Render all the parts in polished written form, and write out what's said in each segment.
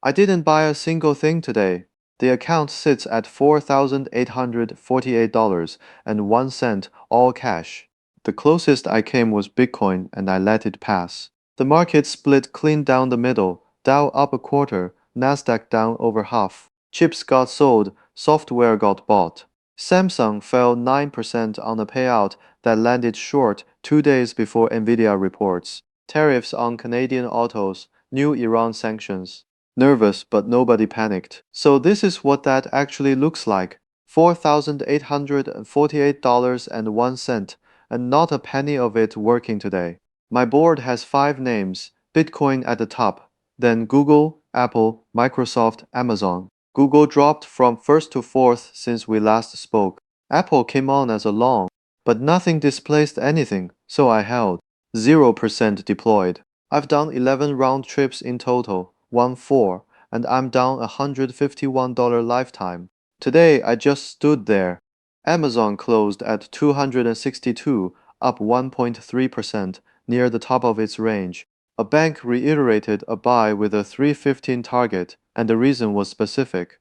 I didn't buy a single thing today. The account sits at $4,848.01, all cash. The closest I came was Bitcoin and I let it pass. The market split clean down the middle, Dow up a quarter, Nasdaq down over half. Chips got sold, software got bought. Samsung fell 9% on a payout that landed short 2 days before Nvidia reports. Tariffs on Canadian autos, new Iran sanctions. Nervous, but nobody panicked. So this is what that actually looks like. $4,848.01, and not a penny of it working today. My board has 5 names, Bitcoin at the top, then Google, Apple, Microsoft, Amazon. Google dropped from first to fourth since we last spoke. Apple came on as a long, but nothing displaced anything, so I held. 0% deployed. I've done 11 round trips in total, won 4, and I'm down $151 lifetime. Today I just stood there. Amazon closed at 262, up 1.3%, near the top of its range. A bank reiterated a buy with a 315 target, and the reason was specific.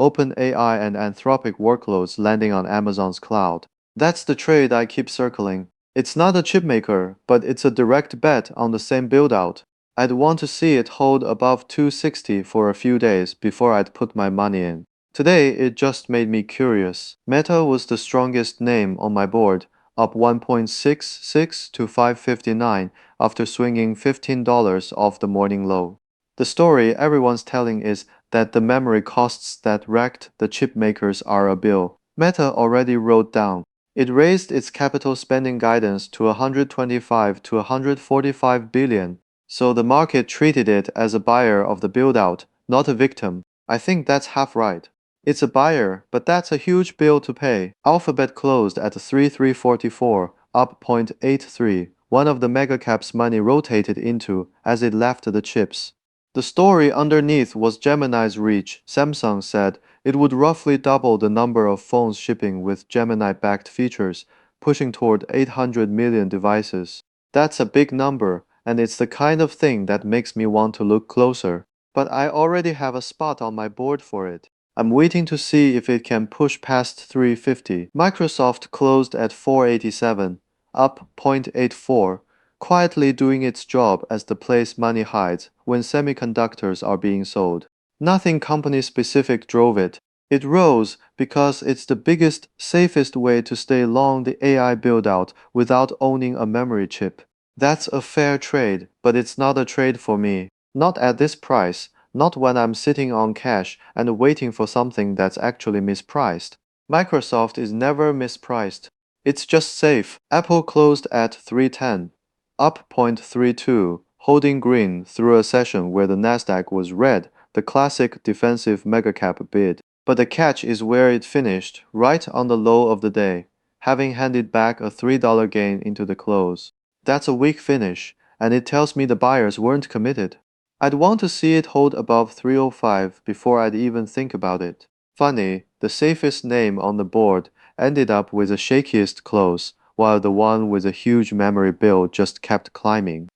OpenAI and Anthropic workloads landing on Amazon's cloud. That's the trade I keep circling. It's not a chipmaker, but it's a direct bet on the same build-out. I'd want to see it hold above 260 for a few days before I'd put my money in. Today, it just made me curious. Meta was the strongest name on my board, up 1.66 to 559 after swinging $15 off the morning low. The story everyone's telling is that the memory costs that wrecked the chip makers are a bill Meta already wrote down. It raised its capital spending guidance to 125 to 145 billion, so the market treated it as a buyer of the build-out, not a victim. I think that's half right. It's a buyer, but that's a huge bill to pay. Alphabet closed at 3344, up 0.83, one of the megacaps money rotated into as it left the chips. The story underneath was Gemini's reach. Samsung said it would roughly double the number of phones shipping with Gemini-backed features, pushing toward 800 million devices. That's a big number, and it's the kind of thing that makes me want to look closer. But I already have a spot on my board for it. I'm waiting to see if it can push past 350. Microsoft closed at 487, up 0.84, quietly doing its job as the place money hides when semiconductors are being sold. Nothing company-specific drove it. It rose because it's the biggest, safest way to stay long the AI build-out without owning a memory chip. That's a fair trade, but it's not a trade for me. Not at this price, not when I'm sitting on cash and waiting for something that's actually mispriced. Microsoft is never mispriced. It's just safe. Apple closed at 310. Up 0.32, holding green through a session where the Nasdaq was red, the classic defensive megacap bid. But the catch is where it finished, right on the low of the day, having handed back a $3 gain into the close. That's a weak finish, and it tells me the buyers weren't committed. I'd want to see it hold above 305 before I'd even think about it. Funny, the safest name on the board ended up with the shakiest close, while the one with a huge memory bill just kept climbing.